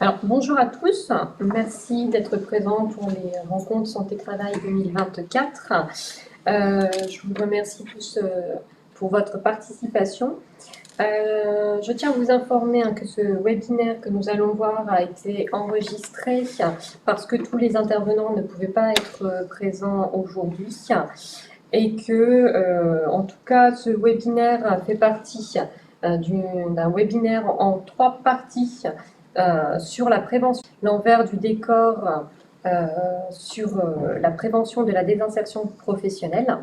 Alors, bonjour à tous. Merci d'être présents pour les rencontres Santé-Travail 2024. Je vous remercie tous pour votre participation. Je tiens à vous informer que ce webinaire que nous allons voir a été enregistré parce que tous les intervenants ne pouvaient pas être présents aujourd'hui et que, en tout cas, ce webinaire fait partie d'un webinaire en 3 parties sur la prévention, l'envers du décor sur la prévention de la désinsertion professionnelle.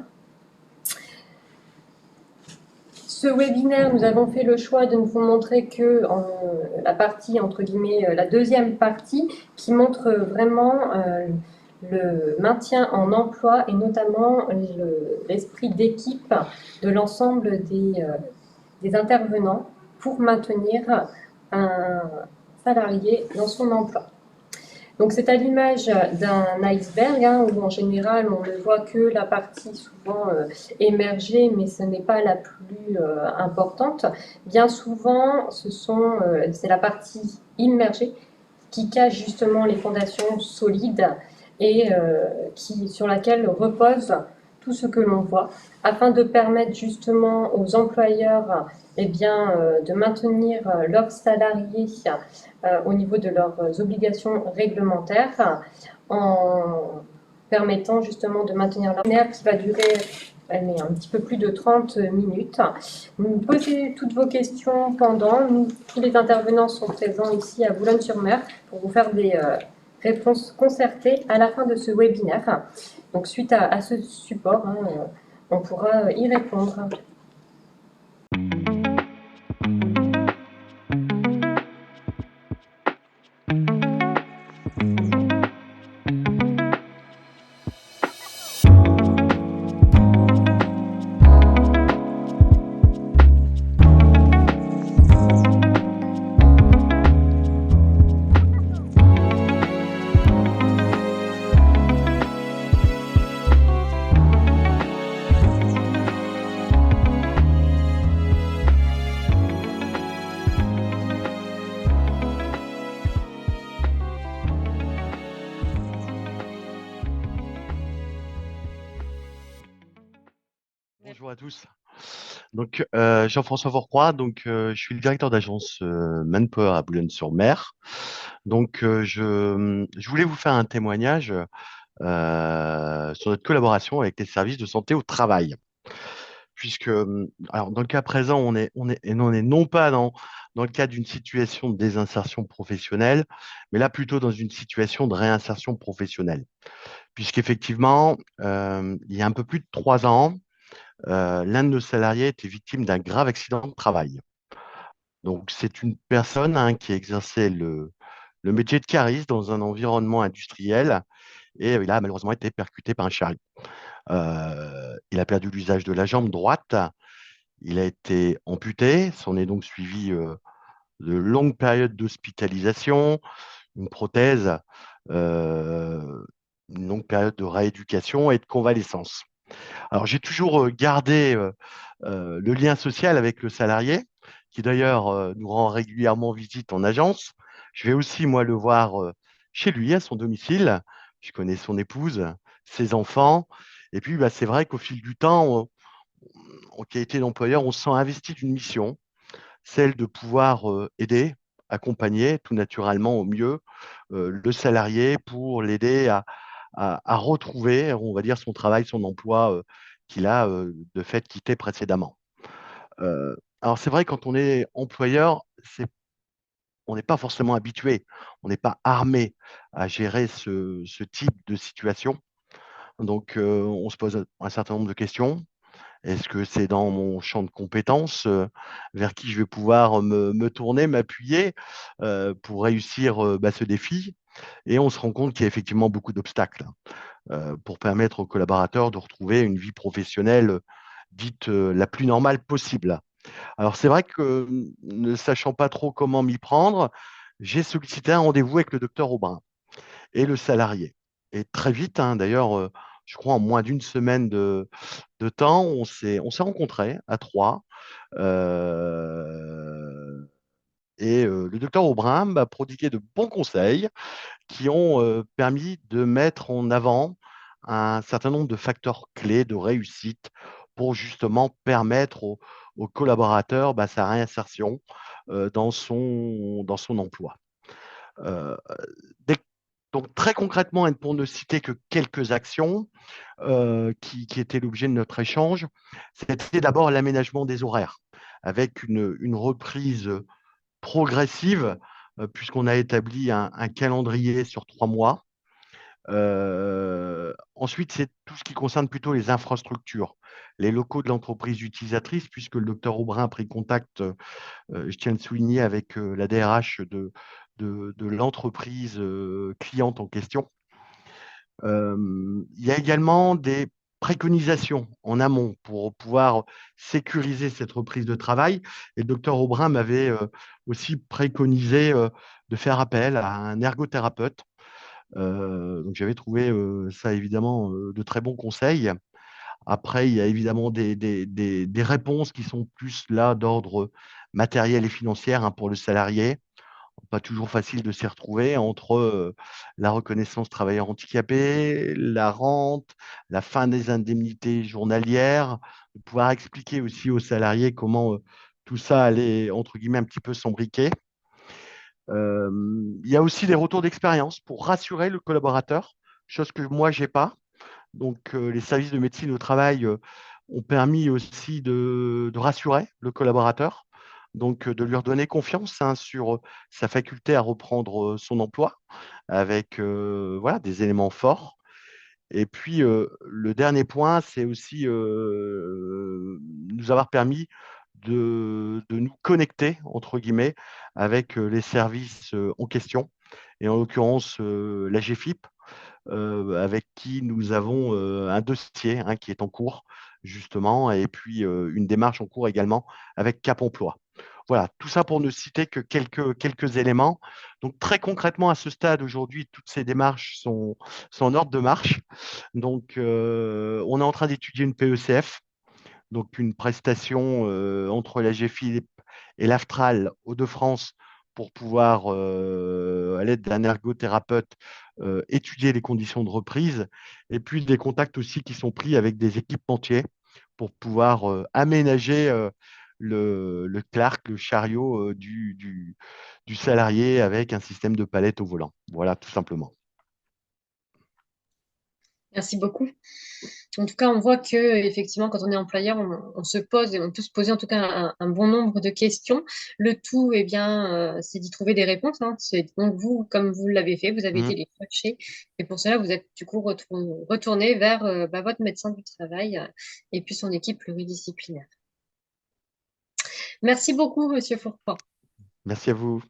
Ce webinaire, nous avons fait le choix de ne vous montrer que la partie, entre guillemets, la deuxième partie, qui montre vraiment le maintien en emploi et notamment l'esprit d'équipe de l'ensemble des intervenants pour maintenir un salarié dans son emploi. Donc c'est à l'image d'un iceberg où en général on ne voit que la partie souvent émergée, mais ce n'est pas la plus importante. Bien souvent, c'est la partie immergée qui cache justement les fondations solides et sur laquelle repose tout ce que l'on voit, afin de permettre justement aux employeurs de maintenir leurs salariés au niveau de leurs obligations réglementaires en permettant justement de maintenir leur nerf qui va durer un petit peu plus de 30 minutes. Vous posez toutes vos questions pendant. Tous les intervenants sont présents ici à Boulogne-sur-Mer pour vous faire des réponses concertées à la fin de ce webinaire. Donc suite à ce support, on pourra y répondre. Bonjour à tous. Donc, Jean-François Fourcroy, je suis le directeur d'agence Manpower à Boulogne-sur-Mer. Je voulais vous faire un témoignage sur notre collaboration avec les services de santé au travail. Puisque, alors, dans le cas présent, on est non pas dans le cas d'une situation de désinsertion professionnelle, mais là plutôt dans une situation de réinsertion professionnelle. Puisqu'effectivement, il y a un peu plus de 3 ans, l'un de nos salariés était victime d'un grave accident de travail. Donc, c'est une personne qui exerçait le métier de cariste dans un environnement industriel et il a malheureusement été percuté par un chariot. Il a perdu l'usage de la jambe droite, il a été amputé, s'en est donc suivi de longues périodes d'hospitalisation, une prothèse, euh, une longue période de rééducation et de convalescence. Alors, j'ai toujours gardé le lien social avec le salarié, qui d'ailleurs nous rend régulièrement visite en agence. Je vais aussi, moi, le voir chez lui, à son domicile. Je connais son épouse, ses enfants. Et puis, bah, c'est vrai qu'au fil du temps, en qualité d'employeur, on se sent investi d'une mission, celle de pouvoir aider, accompagner tout naturellement au mieux le salarié pour l'aider à retrouver, on va dire, son travail, son emploi qu'il a de fait quitté précédemment. Alors c'est vrai, quand on est employeur, on n'est pas forcément habitué, on n'est pas armé à gérer ce type de situation. Donc on se pose un certain nombre de questions. Est-ce que c'est dans mon champ de compétences vers qui je vais pouvoir me tourner, m'appuyer pour réussir ce défi? Et on se rend compte qu'il y a effectivement beaucoup d'obstacles pour permettre aux collaborateurs de retrouver une vie professionnelle dite la plus normale possible. Alors c'est vrai que ne sachant pas trop comment m'y prendre, j'ai sollicité un rendez-vous avec le docteur Aubin et le salarié. Et très vite, d'ailleurs, je crois en moins d'une semaine de temps, on s'est rencontrés à trois. Euh, Et le docteur Aubrin m'a prodigué de bons conseils qui ont permis de mettre en avant un certain nombre de facteurs clés de réussite pour justement permettre aux collaborateurs sa réinsertion dans son emploi. Euh, dès- donc très concrètement, et pour ne citer que quelques actions qui étaient l'objet de notre échange, c'était d'abord l'aménagement des horaires, avec une reprise progressive, puisqu'on a établi un calendrier sur 3 mois. Ensuite, c'est tout ce qui concerne plutôt les infrastructures, les locaux de l'entreprise utilisatrice, puisque le docteur Aubrin a pris contact, je tiens à le souligner, avec la DRH de l'entreprise cliente en question. Il y a également des préconisations en amont pour pouvoir sécuriser cette reprise de travail. Et le docteur Aubrin m'avait aussi préconisé de faire appel à un ergothérapeute. Donc j'avais trouvé ça évidemment de très bons conseils. Après, il y a évidemment des réponses qui sont plus là d'ordre matériel et financier, hein, pour le salarié. Pas toujours facile de s'y retrouver entre la reconnaissance travailleur handicapé, la rente, la fin des indemnités journalières, de pouvoir expliquer aussi aux salariés comment tout ça allait, entre guillemets, un petit peu s'embriquer. Il y a aussi des retours d'expérience pour rassurer le collaborateur, chose que moi, j'ai pas. Donc, les services de médecine au travail ont permis aussi de rassurer le collaborateur, donc de lui redonner confiance, hein, sur sa faculté à reprendre son emploi avec voilà, des éléments forts. Et puis, le dernier point, c'est aussi nous avoir permis de nous connecter, entre guillemets, avec les services en question, et en l'occurrence la GFIP, avec qui nous avons un dossier, hein, qui est en cours, justement, et puis une démarche en cours également avec Cap Emploi. Voilà, tout ça pour ne citer que quelques éléments. Donc, très concrètement, à ce stade, aujourd'hui, toutes ces démarches sont en ordre de marche. Donc, on est en train d'étudier une PECF, donc une prestation entre la GFIP et l'Aftral Hauts-de-France, pour pouvoir, à l'aide d'un ergothérapeute, étudier les conditions de reprise, et puis des contacts aussi qui sont pris avec des équipementiers pour pouvoir aménager le Clark, le chariot du salarié, avec un système de palette au volant. Voilà, tout simplement. Merci beaucoup. En tout cas, on voit que effectivement, quand on est employeur, on se pose et on peut se poser en tout cas un bon nombre de questions. Le tout, eh bien, c'est d'y trouver des réponses, hein. Donc vous, comme vous l'avez fait, vous avez Mmh. été les chercher et pour cela, vous êtes du coup retourné vers votre médecin du travail et puis son équipe pluridisciplinaire. Merci beaucoup, Monsieur Fourpoint. Merci à vous.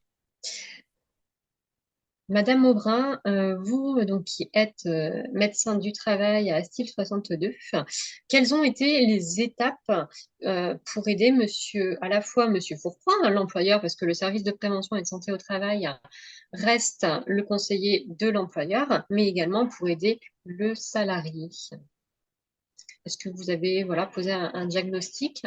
Madame Aubrin, vous donc qui êtes médecin du travail à Style 62, quelles ont été les étapes pour aider à la fois Monsieur Fourpoint, hein, l'employeur, parce que le service de prévention et de santé au travail reste le conseiller de l'employeur, mais également pour aider le salarié. Est-ce que vous avez posé un diagnostic?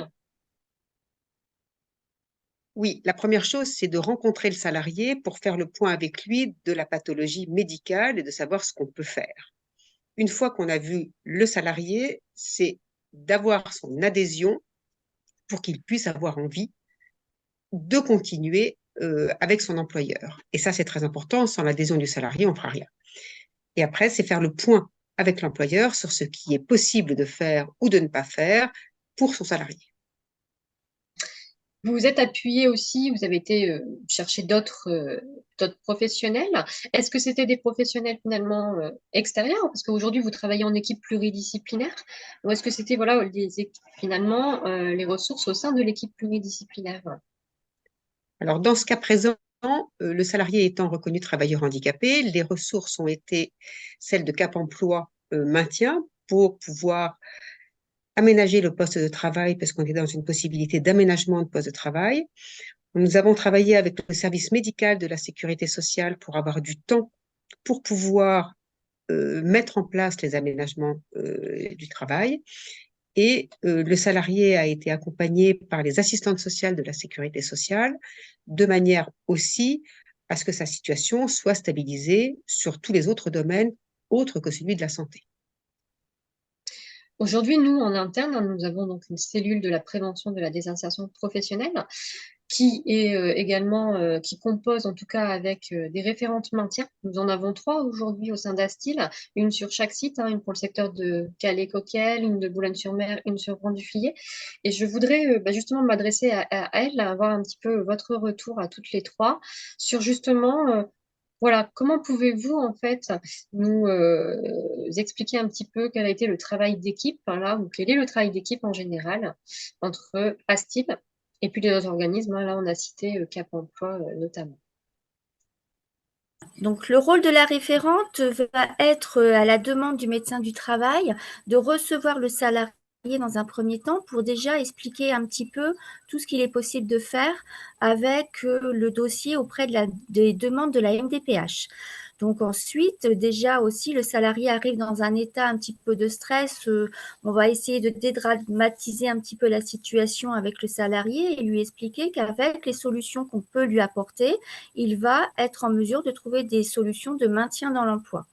Oui, la première chose, c'est de rencontrer le salarié pour faire le point avec lui de la pathologie médicale et de savoir ce qu'on peut faire. Une fois qu'on a vu le salarié, c'est d'avoir son adhésion pour qu'il puisse avoir envie de continuer avec son employeur. Et ça, c'est très important. Sans l'adhésion du salarié, on ne fera rien. Et après, c'est faire le point avec l'employeur sur ce qui est possible de faire ou de ne pas faire pour son salarié. Vous vous êtes appuyé aussi, vous avez été chercher d'autres professionnels. Est-ce que c'était des professionnels finalement extérieurs? Parce qu'aujourd'hui, vous travaillez en équipe pluridisciplinaire. Ou est-ce que c'était finalement les ressources au sein de l'équipe pluridisciplinaire? Alors, dans ce cas présent, le salarié étant reconnu travailleur handicapé, les ressources ont été celles de Cap Emploi maintien pour pouvoir aménager le poste de travail parce qu'on est dans une possibilité d'aménagement de poste de travail. Nous avons travaillé avec le service médical de la sécurité sociale pour avoir du temps pour pouvoir mettre en place les aménagements du travail. Et le salarié a été accompagné par les assistantes sociales de la sécurité sociale, de manière aussi à ce que sa situation soit stabilisée sur tous les autres domaines autres que celui de la santé. Aujourd'hui, nous, en interne, nous avons donc une cellule de la prévention de la désinsertion professionnelle qui est également, qui compose en tout cas avec des référentes maintien. Nous en avons 3 aujourd'hui au sein d'Astil, une sur chaque site, hein, une pour le secteur de Calais-Coquel, une de Boulogne-sur-Mer, une sur Grand-du-Filier. Et je voudrais justement m'adresser à elle, avoir un petit peu votre retour à toutes les 3 sur justement voilà, comment pouvez-vous en fait nous expliquer un petit peu quel a été le travail d'équipe, hein, là, ou quel est le travail d'équipe en général entre Astib et puis les autres organismes, hein, là on a cité Cap Emploi notamment. Donc, le rôle de la référente va être, à la demande du médecin du travail, de recevoir le salarié dans un premier temps pour déjà expliquer un petit peu tout ce qu'il est possible de faire avec le dossier auprès des demandes de la MDPH. Donc ensuite, déjà aussi, le salarié arrive dans un état un petit peu de stress. On va essayer de dédramatiser un petit peu la situation avec le salarié et lui expliquer qu'avec les solutions qu'on peut lui apporter, il va être en mesure de trouver des solutions de maintien dans l'emploi.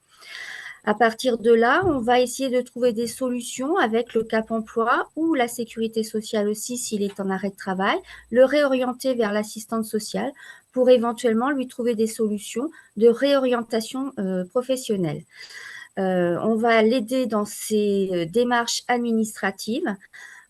À partir de là, on va essayer de trouver des solutions avec le Cap Emploi ou la sécurité sociale aussi s'il est en arrêt de travail, le réorienter vers l'assistante sociale pour éventuellement lui trouver des solutions de réorientation professionnelle. On va l'aider dans ses démarches administratives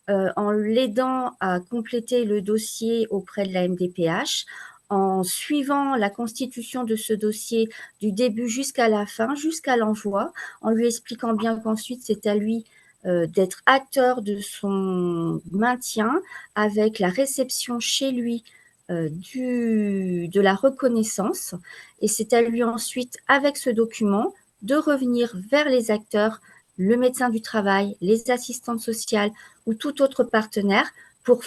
en l'aidant à compléter le dossier auprès de la MDPH, en suivant la constitution de ce dossier du début jusqu'à la fin, jusqu'à l'envoi, en lui expliquant bien qu'ensuite c'est à lui d'être acteur de son maintien avec la réception chez lui de la reconnaissance. Et c'est à lui ensuite, avec ce document, de revenir vers les acteurs, le médecin du travail, les assistantes sociales ou tout autre partenaire pour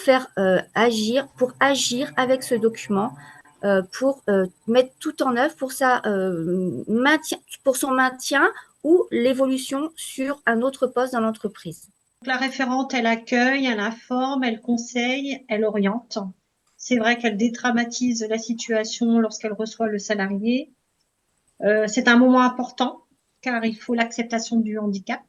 agir avec ce document, pour mettre tout en œuvre pour son maintien ou l'évolution sur un autre poste dans l'entreprise. La référente, elle accueille, elle informe, elle conseille, elle oriente. C'est vrai qu'elle dédramatise la situation lorsqu'elle reçoit le salarié. C'est un moment important car il faut l'acceptation du handicap.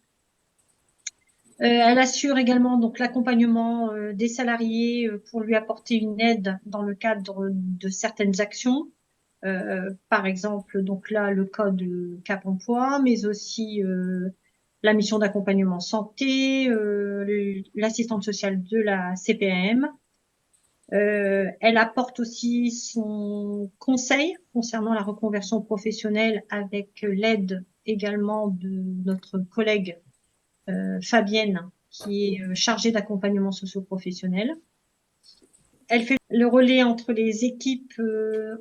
Elle assure également donc l'accompagnement des salariés pour lui apporter une aide dans le cadre de certaines actions. Par exemple, donc là, le code Cap Emploi, mais aussi la mission d'accompagnement santé, l'assistante sociale de la CPAM. Elle apporte aussi son conseil concernant la reconversion professionnelle avec l'aide également de notre collègue Fabienne, qui est chargée d'accompagnement socio-professionnel. Elle fait le relais entre les équipes,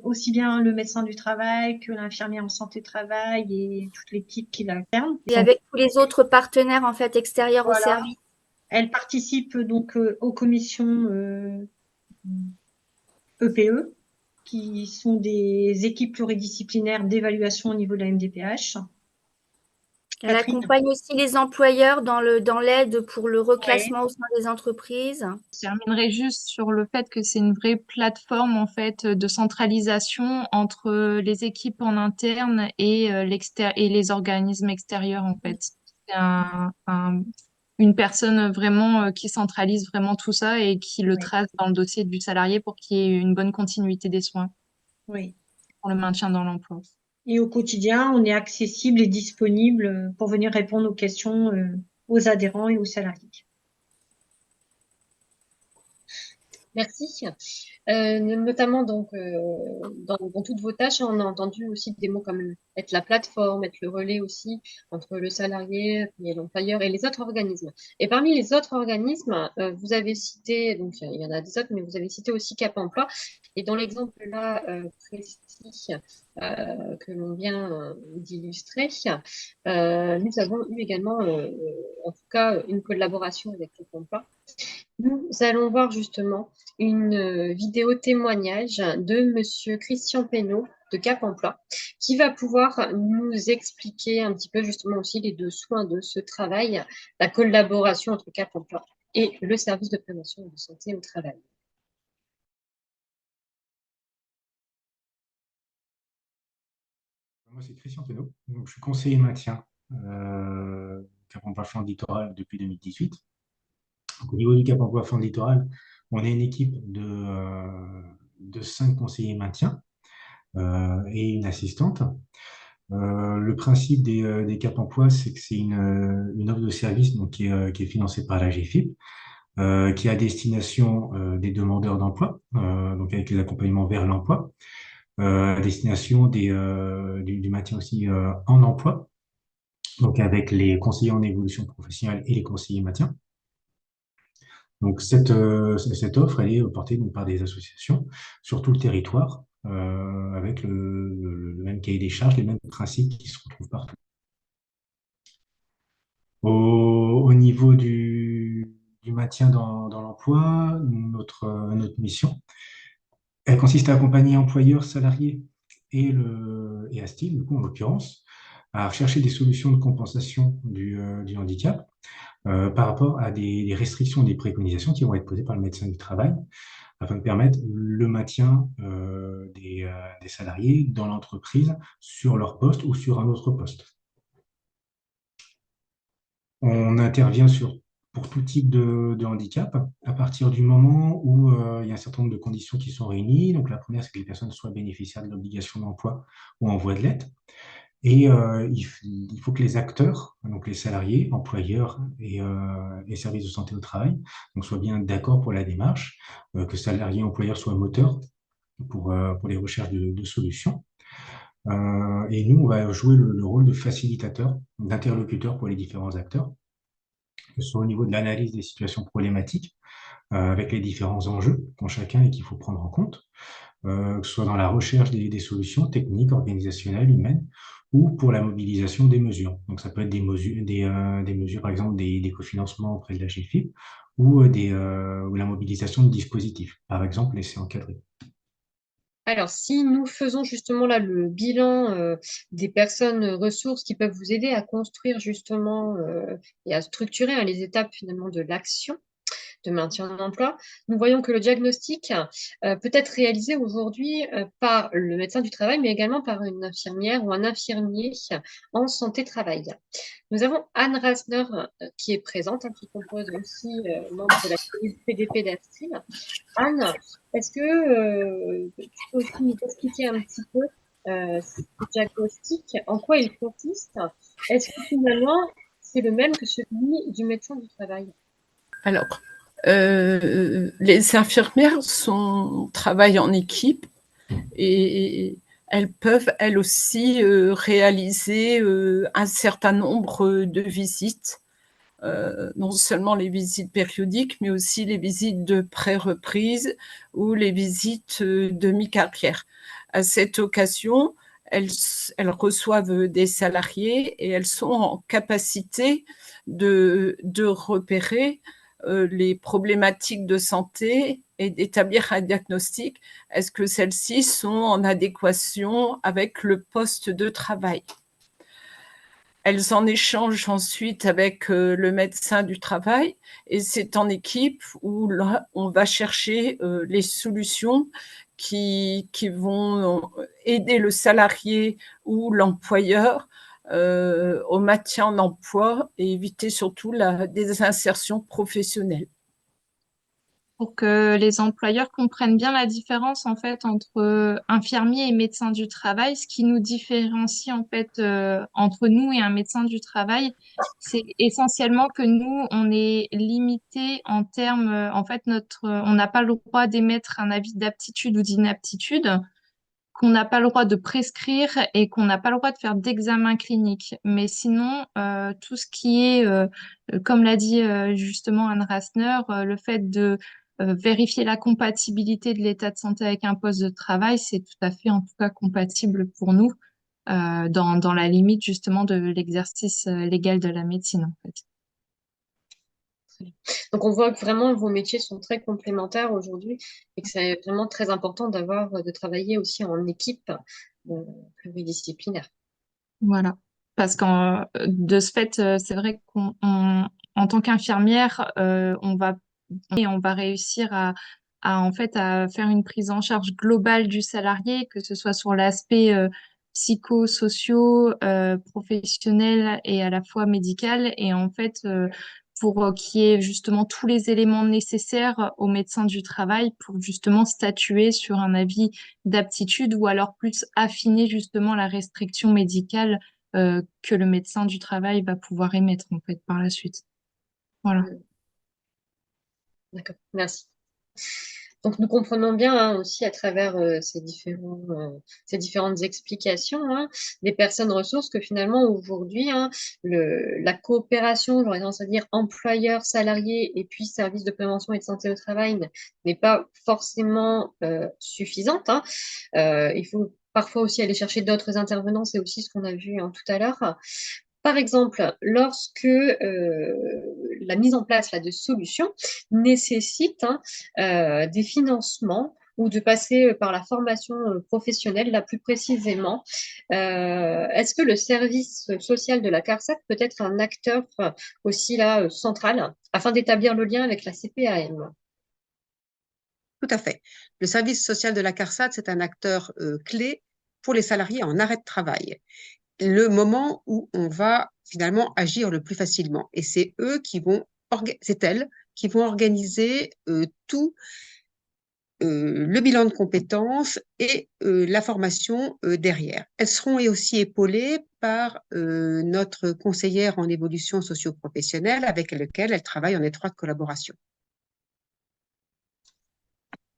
aussi bien le médecin du travail que l'infirmier en santé-travail et toute l'équipe qui la concerne. Et avec tous les autres partenaires en fait extérieurs au service. Elle participe donc aux commissions EPE, qui sont des équipes pluridisciplinaires d'évaluation au niveau de la MDPH. Elle accompagne aussi les employeurs dans l'aide pour le reclassement au sein des entreprises. Je terminerai juste sur le fait que c'est une vraie plateforme en fait de centralisation entre les équipes en interne et les organismes extérieurs en fait. C'est une personne vraiment qui centralise vraiment tout ça et qui le trace dans le dossier du salarié pour qu'il y ait une bonne continuité des soins. Oui. Pour le maintien dans l'emploi. Et au quotidien, on est accessible et disponible pour venir répondre aux questions aux adhérents et aux salariés. Merci. Notamment donc dans toutes vos tâches, on a entendu aussi des mots comme être la plateforme, être le relais aussi entre le salarié et l'employeur et les autres organismes. Et parmi les autres organismes, vous avez cité, donc il y en a des autres, mais vous avez cité aussi Cap Emploi. Et dans l'exemple là précis que l'on vient d'illustrer, nous avons eu également, en tout cas, une collaboration avec Cap Emploi. Nous allons voir justement une vidéo témoignage de Monsieur Christian Pénaud, de Cap Emploi, qui va pouvoir nous expliquer un petit peu justement aussi les dessous de ce travail, la collaboration entre Cap Emploi et le service de prévention et de santé au travail. Moi, c'est Christian Tenot. Donc, je suis conseiller maintien Cap Emploi Flandre Littoral depuis 2018. Donc, au niveau du Cap Emploi Flandre Littoral, on est une équipe de 5 conseillers maintien et une assistante. Le principe des Cap Emploi, c'est que c'est une offre de service donc, qui est financée par la GFIP, qui est à destination des demandeurs d'emploi, donc avec les accompagnements vers l'emploi, à destination du maintien aussi en emploi, donc avec les conseillers en évolution professionnelle et les conseillers maintien. Donc cette offre, elle est portée donc, par des associations sur tout le territoire, avec le même cahier des charges, les mêmes principes qui se retrouvent partout. Au niveau du maintien dans l'emploi, notre mission, elle consiste à accompagner employeurs, salariés et ASTIL, du coup, en l'occurrence, à rechercher des solutions de compensation du handicap par rapport à des restrictions, des préconisations qui vont être posées par le médecin du travail afin de permettre le maintien des salariés dans l'entreprise sur leur poste ou sur un autre poste. On intervient pour tout type de handicap à partir du moment où il y a un certain nombre de conditions qui sont réunies. Donc, la première, c'est que les personnes soient bénéficiaires de l'obligation d'emploi ou en voie de l'être. Et il faut que les acteurs, donc les salariés, employeurs et services de santé au travail, donc soient bien d'accord pour la démarche, que salariés et employeurs soient moteurs pour les recherches de solutions. Et nous, on va jouer le rôle de facilitateur, d'interlocuteur pour les différents acteurs, que ce soit au niveau de l'analyse des situations problématiques, avec les différents enjeux qu'ont chacun et qu'il faut prendre en compte, que ce soit dans la recherche des solutions techniques, organisationnelles, humaines, ou pour la mobilisation des mesures. Donc, ça peut être des mesures, par exemple, des cofinancements auprès de la GFIP, ou la mobilisation de dispositifs, par exemple, laissés encadrer. Alors, si nous faisons justement là le bilan des personnes ressources qui peuvent vous aider à construire justement et à structurer les étapes finalement de l'action de maintien en emploi, nous voyons que le diagnostic peut être réalisé aujourd'hui par le médecin du travail, mais également par une infirmière ou un infirmier en santé-travail. Nous avons Anne Rasner qui est présente, qui compose aussi membre de la PDP d'Astil. Anne, est-ce que tu peux aussi nous expliquer un petit peu ce diagnostic, en quoi il consiste? Est-ce que finalement, c'est le même que celui du médecin du travail? Alors, les infirmières travaillent en équipe et elles peuvent, elles aussi, réaliser un certain nombre de visites, non seulement les visites périodiques, mais aussi les visites de pré-reprise ou les visites de mi-carrière. À cette occasion, elles reçoivent des salariés et elles sont en capacité de repérer les problématiques de santé et d'établir un diagnostic. Est-ce que celles-ci sont en adéquation avec le poste de travail? Elles en échangent ensuite avec le médecin du travail et c'est en équipe où là, on va chercher les solutions qui vont aider le salarié ou l'employeur au maintien en emploi et éviter surtout la désinsertion professionnelle. Pour que les employeurs comprennent bien la différence en fait entre infirmier et médecin du travail, ce qui nous différencie en fait entre nous et un médecin du travail, c'est essentiellement que nous on est limité en termes en fait on n'a pas le droit d'émettre un avis d'aptitude ou d'inaptitude, qu'on n'a pas le droit de prescrire et qu'on n'a pas le droit de faire d'examen clinique. Mais sinon, tout ce qui est, comme l'a dit justement Anne Rasner, le fait de vérifier la compatibilité de l'état de santé avec un poste de travail, c'est tout à fait en tout cas compatible pour nous dans la limite justement de l'exercice légal de la médecine en fait. Donc, on voit que vraiment vos métiers sont très complémentaires aujourd'hui et que c'est vraiment très important de travailler aussi en équipe pluridisciplinaire. Voilà. Parce qu'en de ce fait, c'est vrai en tant qu'infirmière, on va réussir en fait à faire une prise en charge globale du salarié, que ce soit sur l'aspect psychosocio, professionnel et à la fois médical. Et en fait, pour qu'il y ait justement tous les éléments nécessaires au médecin du travail pour justement statuer sur un avis d'aptitude ou alors plus affiner justement la restriction médicale que le médecin du travail va pouvoir émettre en fait par la suite. Voilà. D'accord, merci. Donc, nous comprenons bien aussi à travers ces différentes explications des personnes ressources que finalement aujourd'hui, la coopération, j'aurais tendance à dire employeur, salarié et puis service de prévention et de santé au travail n'est pas forcément suffisante. Il faut parfois aussi aller chercher d'autres intervenants, c'est aussi ce qu'on a vu tout à l'heure. Par exemple, lorsque la mise en place de solutions nécessite des financements ou de passer par la formation professionnelle, là plus précisément, est-ce que le service social de la CARSAT peut être un acteur aussi là central afin d'établir le lien avec la CPAM? Tout à fait. Le service social de la CARSAT, c'est un acteur clé pour les salariés en arrêt de travail. Le moment où on va finalement agir le plus facilement. Et c'est elles qui vont organiser tout le bilan de compétences et la formation derrière. Elles seront aussi épaulées par notre conseillère en évolution socio-professionnelle avec laquelle elles travaillent en étroite collaboration.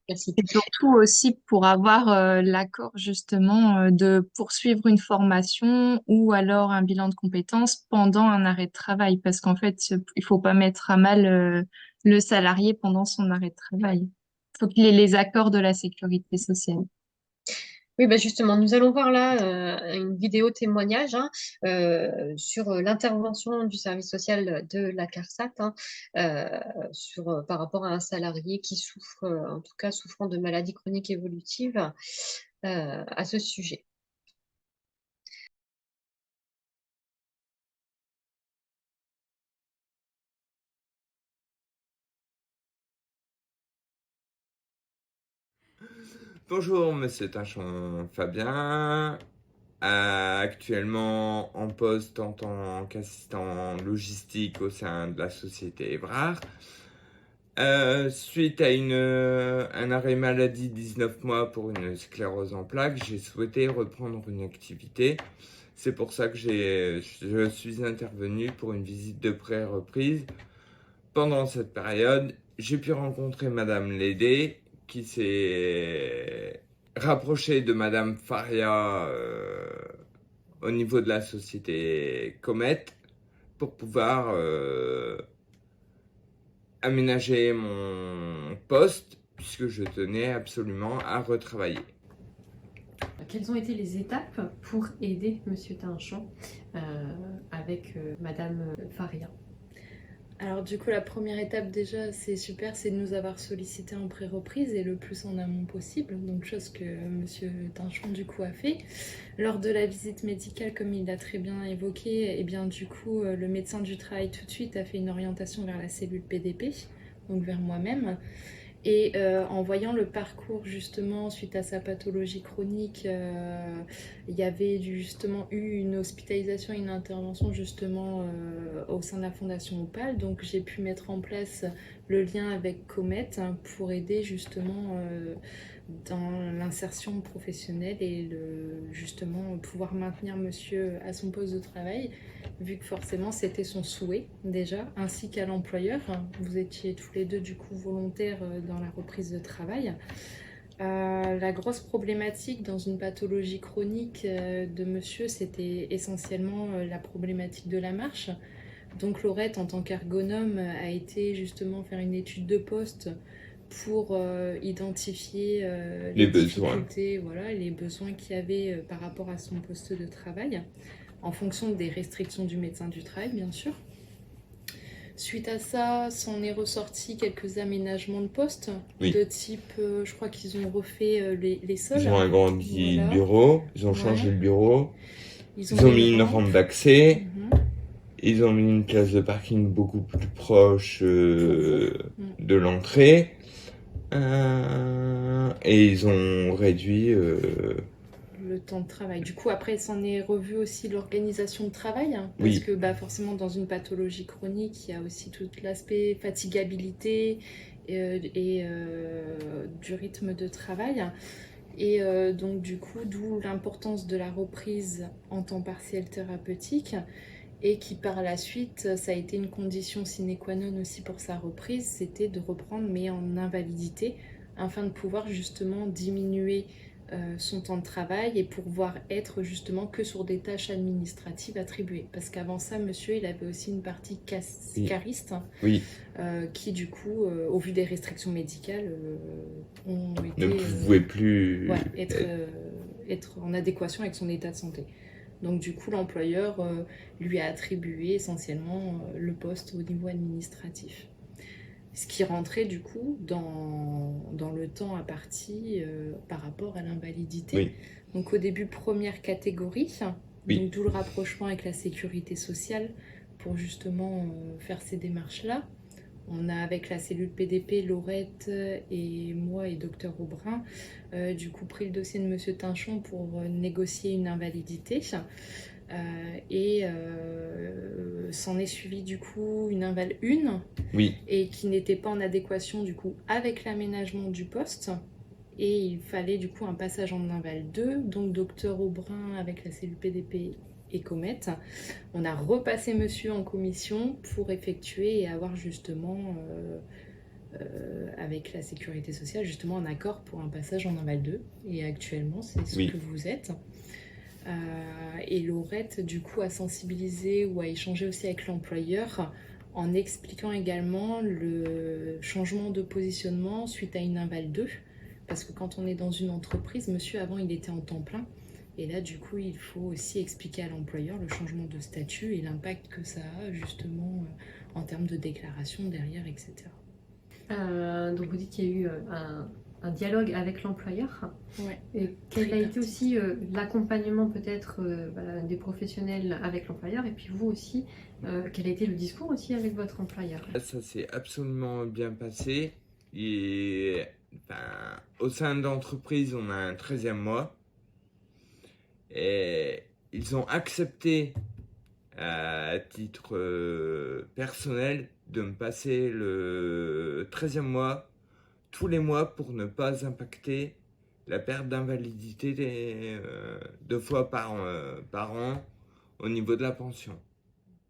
Merci. Et surtout aussi pour avoir l'accord justement de poursuivre une formation ou alors un bilan de compétences pendant un arrêt de travail, parce qu'en fait, il faut pas mettre à mal le salarié pendant son arrêt de travail. Il faut qu'il ait les accords de la sécurité sociale. Oui, justement, nous allons voir là une vidéo témoignage sur l'intervention du service social de la CARSAT par rapport à un salarié qui souffre, en tout cas souffrant de maladies chroniques évolutives à ce sujet. Bonjour, monsieur Tinchon Fabien. Actuellement en poste en tant qu'assistant logistique au sein de la société Évrard. Suite à un arrêt maladie 19 mois pour une sclérose en plaques, j'ai souhaité reprendre une activité. C'est pour ça que je suis intervenu pour une visite de pré-reprise. Pendant cette période, j'ai pu rencontrer Madame Lédé, qui s'est rapprochée de Madame Faria au niveau de la société Comet pour pouvoir aménager mon poste puisque je tenais absolument à retravailler. Quelles ont été les étapes pour aider Monsieur Tinchon avec Madame Faria? Alors du coup, la première étape déjà, c'est super, c'est de nous avoir sollicité en pré-reprise et le plus en amont possible, donc chose que Monsieur Tinchon du coup a fait. Lors de la visite médicale, comme il l'a très bien évoqué, et bien du coup, le médecin du travail tout de suite a fait une orientation vers la cellule PDP, donc vers moi-même. Et en voyant le parcours justement suite à sa pathologie chronique, il y avait justement eu une hospitalisation, une intervention justement au sein de la Fondation Opale. Donc j'ai pu mettre en place le lien avec Comet pour aider justement dans l'insertion professionnelle et justement pouvoir maintenir monsieur à son poste de travail, vu que forcément c'était son souhait déjà, ainsi qu'à l'employeur. Vous étiez tous les deux du coup volontaires dans la reprise de travail. La grosse problématique dans une pathologie chronique de monsieur, c'était essentiellement la problématique de la marche. Donc Laurette, en tant qu'ergonome, a été justement faire une étude de poste pour identifier les difficultés, voilà, les besoins qu'il y avait par rapport à son poste de travail, en fonction des restrictions du médecin du travail, bien sûr. Suite à ça, s'en est ressorti quelques aménagements de poste Oui. de type, je crois qu'ils ont refait les sols. Ils ont agrandi Voilà. le bureau, ils ont Ouais. changé le bureau, Ils ils ont mis mis une rampe d'accès, Mhm. ils ont mis une place de parking beaucoup plus proche Mm. de l'entrée. Et ils ont réduit Le temps de travail. Du coup, après, s'en est revu aussi l'organisation de travail, hein, parce Oui. que forcément, dans une pathologie chronique, il y a aussi tout l'aspect fatigabilité et du rythme de travail. Et donc, du coup, d'où l'importance de la reprise en temps partiel thérapeutique, et qui par la suite, ça a été une condition sine qua non aussi pour sa reprise, c'était de reprendre, mais en invalidité, afin de pouvoir justement diminuer son temps de travail et pouvoir être justement que sur des tâches administratives attribuées. Parce qu'avant ça, monsieur, il avait aussi une partie Oui. cariste, Oui. qui du coup, au vu des restrictions médicales, ont Ne été pouvait plus être en adéquation avec son état de santé. Donc du coup, l'employeur lui a attribué essentiellement le poste au niveau administratif. Ce qui rentrait du coup dans le temps imparti par rapport à l'invalidité. Oui. Donc au début, première catégorie, Oui. donc d'où le rapprochement avec la sécurité sociale pour justement faire ces démarches-là. On a avec la cellule PDP, Laurette et moi et Dr Aubrin, du coup pris le dossier de Monsieur Tinchon pour négocier une invalidité. Et s'en est suivi du coup une inval 1 Oui. et qui n'était pas en adéquation du coup avec l'aménagement du poste. Et il fallait du coup un passage en inval 2, donc Dr Aubrin avec la cellule PDP et Comet. On a repassé monsieur en commission pour effectuer et avoir justement avec la sécurité sociale justement un accord pour un passage en inval 2. Et actuellement c'est ce Oui. que vous êtes. Et Laurette du coup a sensibilisé ou a échangé aussi avec l'employeur en expliquant également le changement de positionnement suite à une inval 2. Parce que quand on est dans une entreprise, monsieur avant il était en temps plein. Et là, du coup, il faut aussi expliquer à l'employeur le changement de statut et l'impact que ça a justement en termes de déclaration derrière, etc. Donc vous dites qu'il y a eu un dialogue avec l'employeur. Ouais. Et quel a été aussi l'accompagnement peut-être des professionnels avec l'employeur et puis vous aussi, quel a été le discours aussi avec votre employeur? Ça s'est absolument bien passé. Et au sein de l'entreprise, on a un 13e mois. Et ils ont accepté à titre personnel de me passer le 13e mois tous les mois pour ne pas impacter la perte d'invalidité 2 fois par an au niveau de la pension.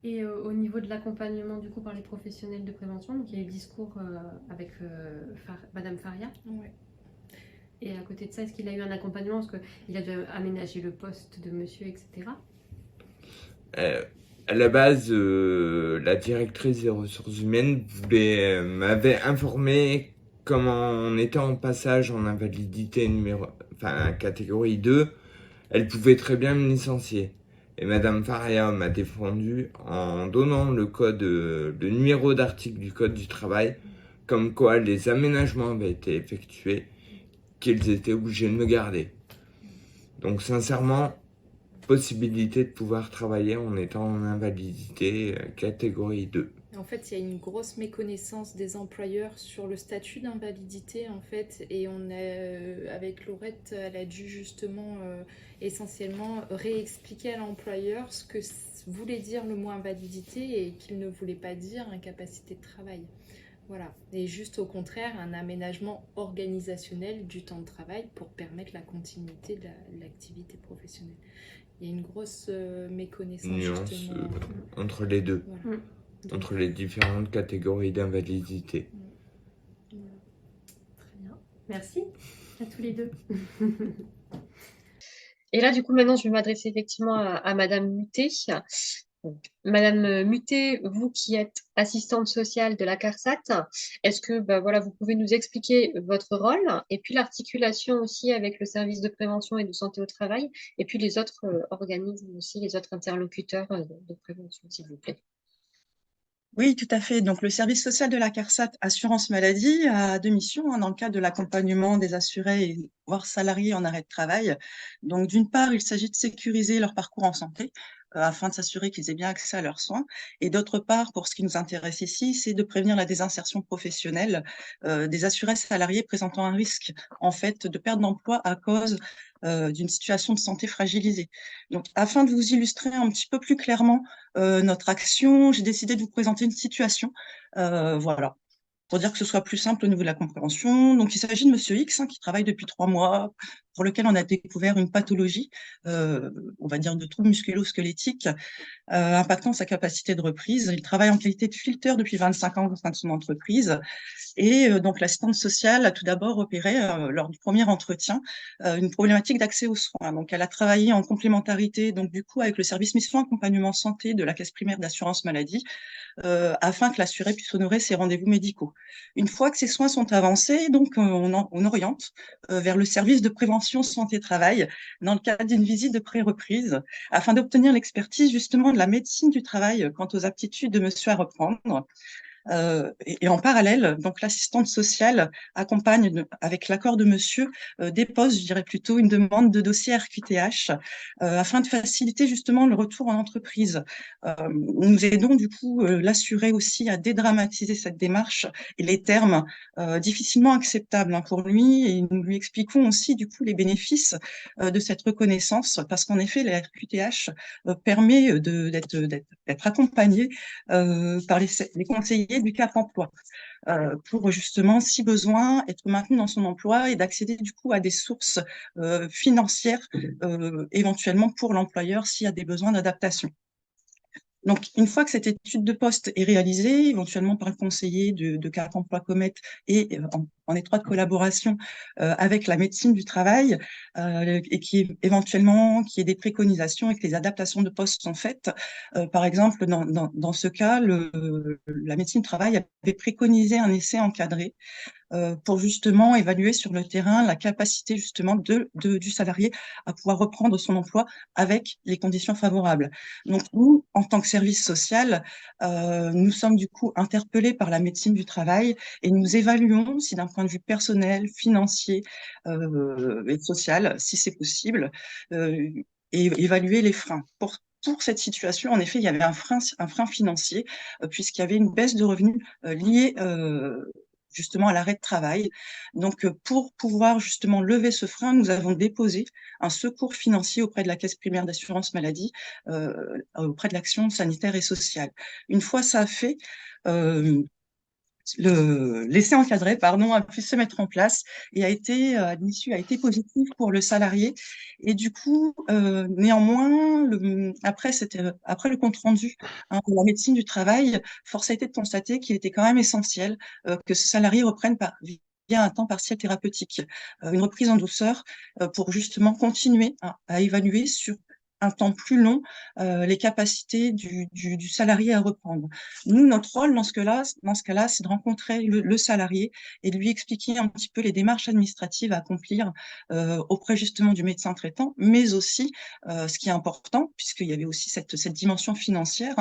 Et au niveau de l'accompagnement du coup par les professionnels de prévention, donc il y a eu le discours avec Madame Faria. Ouais. Et à côté de ça, est-ce qu'il a eu un accompagnement? Parce qu'il a dû aménager le poste de monsieur, etc. À la base, la directrice des ressources humaines m'avait informé comment on était en passage en invalidité catégorie 2, elle pouvait très bien me licencier. Et Madame Faria m'a défendu en donnant le numéro d'article du Code du travail, comme quoi les aménagements avaient été effectués, qu'ils étaient obligés de me garder. Donc sincèrement, possibilité de pouvoir travailler en étant en invalidité catégorie 2. En fait, il y a une grosse méconnaissance des employeurs sur le statut d'invalidité, en fait, et on a, avec Laurette, elle a dû justement essentiellement réexpliquer à l'employeur ce que voulait dire le mot invalidité et qu'il ne voulait pas dire incapacité de travail. Voilà, et juste au contraire, un aménagement organisationnel du temps de travail pour permettre la continuité de l'activité professionnelle. Il y a une grosse méconnaissance nuance justement entre les deux, voilà. entre les différentes catégories d'invalidité. Très bien, merci à tous les deux. Et là, du coup, maintenant, je vais m'adresser effectivement à Madame Muté. Madame Muté, vous qui êtes assistante sociale de la CARSAT, est-ce que voilà, vous pouvez nous expliquer votre rôle et puis l'articulation aussi avec le service de prévention et de santé au travail et puis les autres organismes aussi, les autres interlocuteurs de prévention, s'il vous plaît? Oui, tout à fait. Donc, le service social de la CARSAT Assurance Maladie a deux missions dans le cadre de l'accompagnement des assurés et voire salariés en arrêt de travail. Donc, d'une part, il s'agit de sécuriser leur parcours en santé afin de s'assurer qu'ils aient bien accès à leurs soins. Et d'autre part, pour ce qui nous intéresse ici, c'est de prévenir la désinsertion professionnelle des assurés salariés présentant un risque, en fait, de perte d'emploi à cause d'une situation de santé fragilisée. Donc, afin de vous illustrer un petit peu plus clairement notre action, j'ai décidé de vous présenter une situation, voilà, pour dire que ce soit plus simple au niveau de la compréhension. Donc, il s'agit de Monsieur X qui travaille depuis 3 mois, pour lequel on a découvert une pathologie, on va dire de troubles musculo-squelettiques, impactant sa capacité de reprise. Il travaille en qualité de fileteur depuis 25 ans au sein de son entreprise. Et donc, l'assistante sociale a tout d'abord repéré, lors du premier entretien, une problématique d'accès aux soins. Donc, elle a travaillé en complémentarité, donc du coup, avec le service mission accompagnement santé de la Caisse primaire d'assurance maladie, afin que l'assuré puisse honorer ses rendez-vous médicaux. Une fois que ces soins sont avancés, donc on oriente vers le service de prévention santé-travail dans le cadre d'une visite de pré-reprise afin d'obtenir l'expertise justement de la médecine du travail quant aux aptitudes de monsieur à reprendre. Et en parallèle, donc l'assistante sociale accompagne, avec l'accord de monsieur, dépose, je dirais plutôt, une demande de dossier RQTH afin de faciliter justement le retour en entreprise. Nous aidons du coup l'assuré aussi à dédramatiser cette démarche et les termes difficilement acceptables pour lui, et nous lui expliquons aussi du coup les bénéfices de cette reconnaissance, parce qu'en effet, la RQTH permet d'être accompagné par les conseillers du Cap emploi pour justement, si besoin, être maintenu dans son emploi et d'accéder du coup à des sources financières éventuellement pour l'employeur s'il y a des besoins d'adaptation. Donc, une fois que cette étude de poste est réalisée, éventuellement par le conseiller de Cap emploi Comet et en étroite collaboration avec la médecine du travail, et qui est des préconisations et que les adaptations de poste sont faites. Par exemple, dans ce cas, la médecine du travail avait préconisé un essai encadré pour justement évaluer sur le terrain la capacité justement du salarié à pouvoir reprendre son emploi avec les conditions favorables. Donc nous, en tant que service social, nous sommes du coup interpellés par la médecine du travail et nous évaluons si d'un point de vue personnel, financier et social, si c'est possible, et évaluer les freins. Pour cette situation, en effet, il y avait un frein financier, puisqu'il y avait une baisse de revenus liée justement à l'arrêt de travail. Donc, pour pouvoir justement lever ce frein, nous avons déposé un secours financier auprès de la Caisse primaire d'assurance maladie, auprès de l'action sanitaire et sociale. Une fois ça fait, l'essai encadré, a pu se mettre en place et à l'issue, a été positif pour le salarié. Et du coup, néanmoins, après le compte rendu de la médecine du travail, force a été de constater qu'il était quand même essentiel que ce salarié reprenne via un temps partiel thérapeutique, une reprise en douceur pour justement continuer à évaluer sur un temps plus long les capacités du salarié à reprendre. Nous, notre rôle dans ce cas-là, c'est de rencontrer le salarié et de lui expliquer un petit peu les démarches administratives à accomplir auprès justement du médecin traitant, mais aussi, ce qui est important, puisqu'il y avait aussi cette dimension financière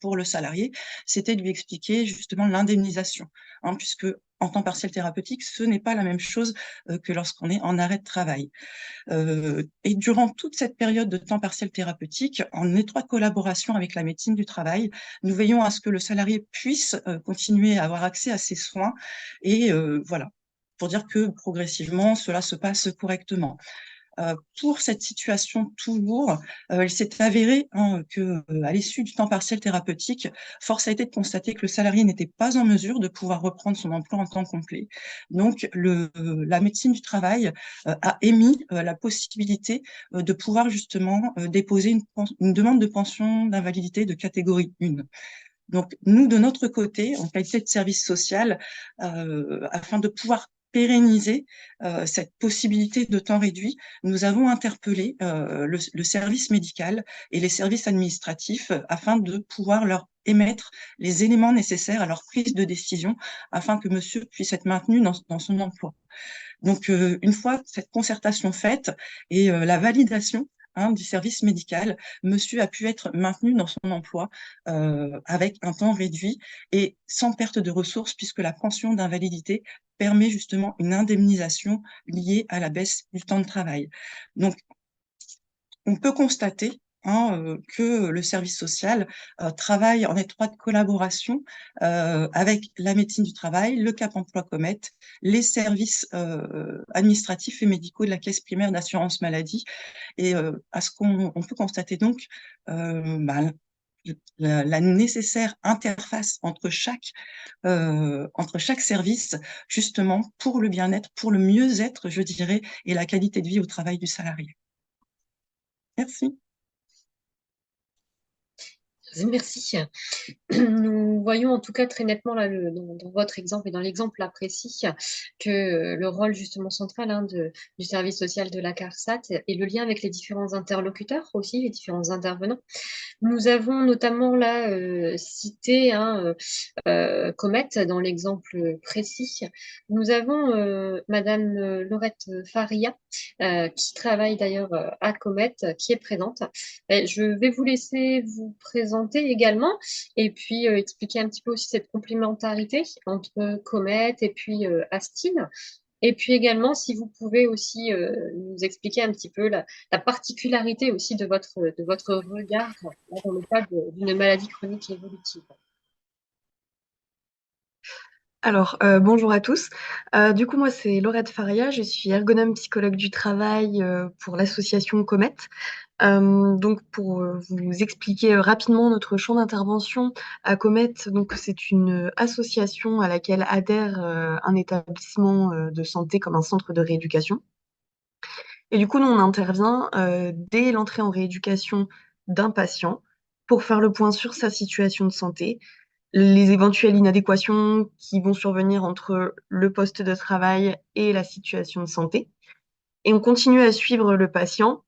pour le salarié, c'était de lui expliquer justement l'indemnisation, puisque en temps partiel thérapeutique, ce n'est pas la même chose que lorsqu'on est en arrêt de travail. Et durant toute cette période de temps partiel thérapeutique, en étroite collaboration avec la médecine du travail, nous veillons à ce que le salarié puisse continuer à avoir accès à ses soins et voilà, pour dire que progressivement, cela se passe correctement. Pour cette situation toujours, il s'est avéré que, à l'issue du temps partiel thérapeutique, force a été de constater que le salarié n'était pas en mesure de pouvoir reprendre son emploi en temps complet. Donc, la médecine du travail a émis la possibilité de pouvoir justement déposer une demande de pension d'invalidité de catégorie 1. Donc, nous, de notre côté, en qualité de service social, afin de pouvoir pérenniser cette possibilité de temps réduit, nous avons interpellé le service médical et les services administratifs afin de pouvoir leur émettre les éléments nécessaires à leur prise de décision afin que monsieur puisse être maintenu dans son emploi. Donc, une fois cette concertation faite et la validation du service médical, monsieur a pu être maintenu dans son emploi avec un temps réduit et sans perte de ressources, puisque la pension d'invalidité permet justement une indemnisation liée à la baisse du temps de travail. Donc, on peut constater que le service social travaille en étroite collaboration avec la médecine du travail, le Cap emploi Comet, les services administratifs et médicaux de la caisse primaire d'assurance maladie. Et à ce qu'on peut constater donc la nécessaire interface entre chaque service, justement pour le bien-être, pour le mieux-être, je dirais, et la qualité de vie au travail du salarié. Merci. Merci. Nous voyons en tout cas très nettement là, dans votre exemple et dans l'exemple là précis que le rôle justement central du service social de la CARSAT et le lien avec les différents interlocuteurs aussi, les différents intervenants. Nous avons notamment là cité Comet dans l'exemple précis. Nous avons Madame Laurette Faria qui travaille d'ailleurs à Comet, qui est présente. Et je vais vous laisser vous présenter également et puis expliquer un petit peu aussi cette complémentarité entre Comet et puis Astine. Et puis également, si vous pouvez aussi nous expliquer un petit peu la particularité aussi de votre regard dans le cadre d'une maladie chronique évolutive. Alors, bonjour à tous. Du coup, moi, c'est Laurette Faria, je suis ergonome psychologue du travail pour l'association Comet. Donc, pour vous expliquer rapidement notre champ d'intervention à Comet, donc c'est une association à laquelle adhère un établissement de santé comme un centre de rééducation. Et du coup, nous, on intervient dès l'entrée en rééducation d'un patient pour faire le point sur sa situation de santé, les éventuelles inadéquations qui vont survenir entre le poste de travail et la situation de santé. Et on continue à suivre le patient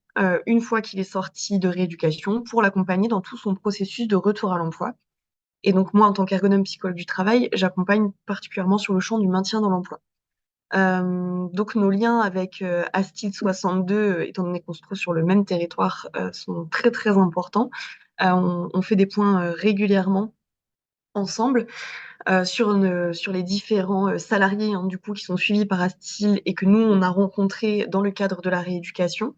une fois qu'il est sorti de rééducation pour l'accompagner dans tout son processus de retour à l'emploi. Et donc moi, en tant qu'ergonome psychologue du travail, j'accompagne particulièrement sur le champ du maintien dans l'emploi. Donc nos liens avec Astil 62, étant donné qu'on se trouve sur le même territoire, sont très très importants. On fait des points régulièrement ensemble sur les différents salariés du coup qui sont suivis par Astil et que nous on a rencontrés dans le cadre de la rééducation.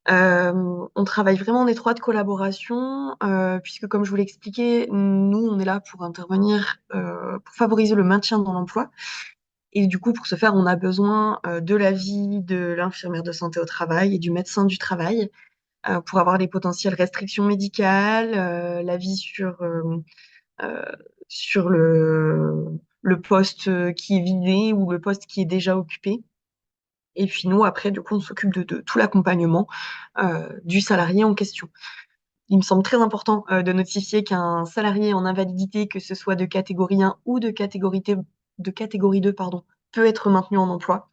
On travaille vraiment en étroite collaboration puisque comme je vous l'ai expliqué, nous on est là pour intervenir pour favoriser le maintien dans l'emploi. Et du coup, pour ce faire, on a besoin de l'avis de l'infirmière de santé au travail et du médecin du travail pour avoir les potentielles restrictions médicales, l'avis sur le poste qui est vidé ou le poste qui est déjà occupé. Et puis nous, après, du coup, on s'occupe de tout l'accompagnement du salarié en question. Il me semble très important de notifier qu'un salarié en invalidité, que ce soit de catégorie 1 ou de catégorie 2, peut être maintenu en emploi.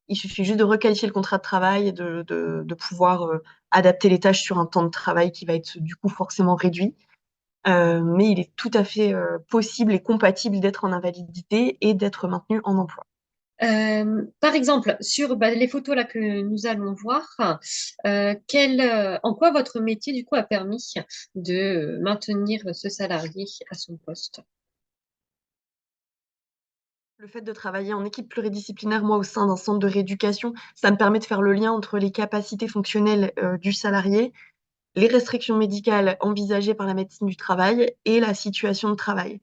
Il suffit juste de requalifier le contrat de travail et de pouvoir adapter les tâches sur un temps de travail qui va être du coup forcément réduit. Mais il est tout à fait possible et compatible d'être en invalidité et d'être maintenu en emploi. Par exemple, sur les photos là que nous allons voir, en quoi votre métier du coup a permis de maintenir ce salarié à son poste? Le fait de travailler en équipe pluridisciplinaire, moi, au sein d'un centre de rééducation, ça me permet de faire le lien entre les capacités fonctionnelles du salarié, les restrictions médicales envisagées par la médecine du travail et la situation de travail.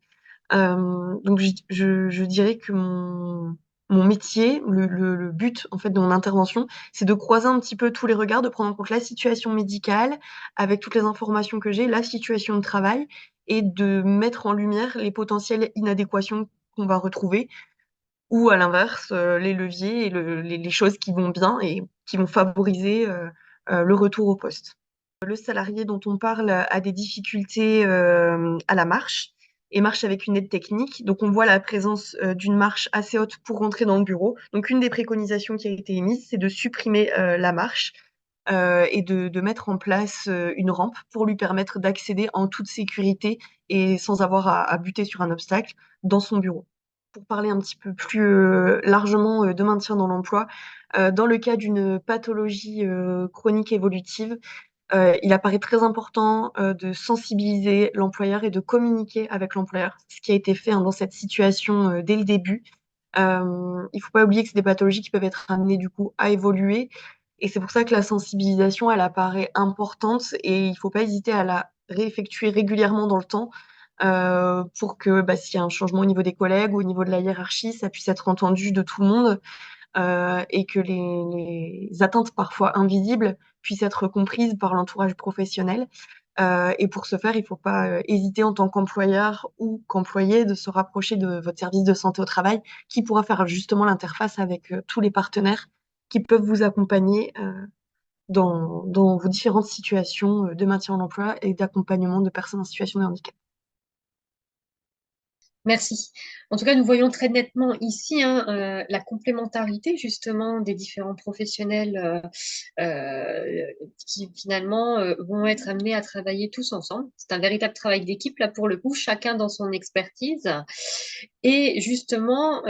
Donc, je dirais que mon métier, le but en fait de mon intervention, c'est de croiser un petit peu tous les regards, de prendre en compte la situation médicale avec toutes les informations que j'ai, la situation de travail et de mettre en lumière les potentielles inadéquations qu'on va retrouver ou à l'inverse, les leviers et les choses qui vont bien et qui vont favoriser le retour au poste. Le salarié dont on parle a des difficultés à la marche et marche avec une aide technique. Donc on voit la présence d'une marche assez haute pour rentrer dans le bureau. Donc une des préconisations qui a été émise, c'est de supprimer la marche et de mettre en place une rampe pour lui permettre d'accéder en toute sécurité et sans avoir à buter sur un obstacle dans son bureau. Pour parler un petit peu plus largement de maintien dans l'emploi, dans le cas d'une pathologie chronique évolutive, il apparaît très important de sensibiliser l'employeur et de communiquer avec l'employeur, ce qui a été fait dans cette situation dès le début. Il ne faut pas oublier que c'est des pathologies qui peuvent être amenées du coup à évoluer et c'est pour ça que la sensibilisation, elle apparaît importante et il ne faut pas hésiter à la réeffectuer régulièrement dans le temps pour que s'il y a un changement au niveau des collègues ou au niveau de la hiérarchie, ça puisse être entendu de tout le monde et que les atteintes parfois invisibles puissent être comprises par l'entourage professionnel. Et pour ce faire, il ne faut pas hésiter en tant qu'employeur ou qu'employé de se rapprocher de votre service de santé au travail qui pourra faire justement l'interface avec tous les partenaires qui peuvent vous accompagner dans vos différentes situations de maintien en emploi et d'accompagnement de personnes en situation de handicap. Merci. En tout cas, nous voyons très nettement ici la complémentarité justement des différents professionnels qui finalement vont être amenés à travailler tous ensemble. C'est un véritable travail d'équipe là pour le coup, chacun dans son expertise. Et justement,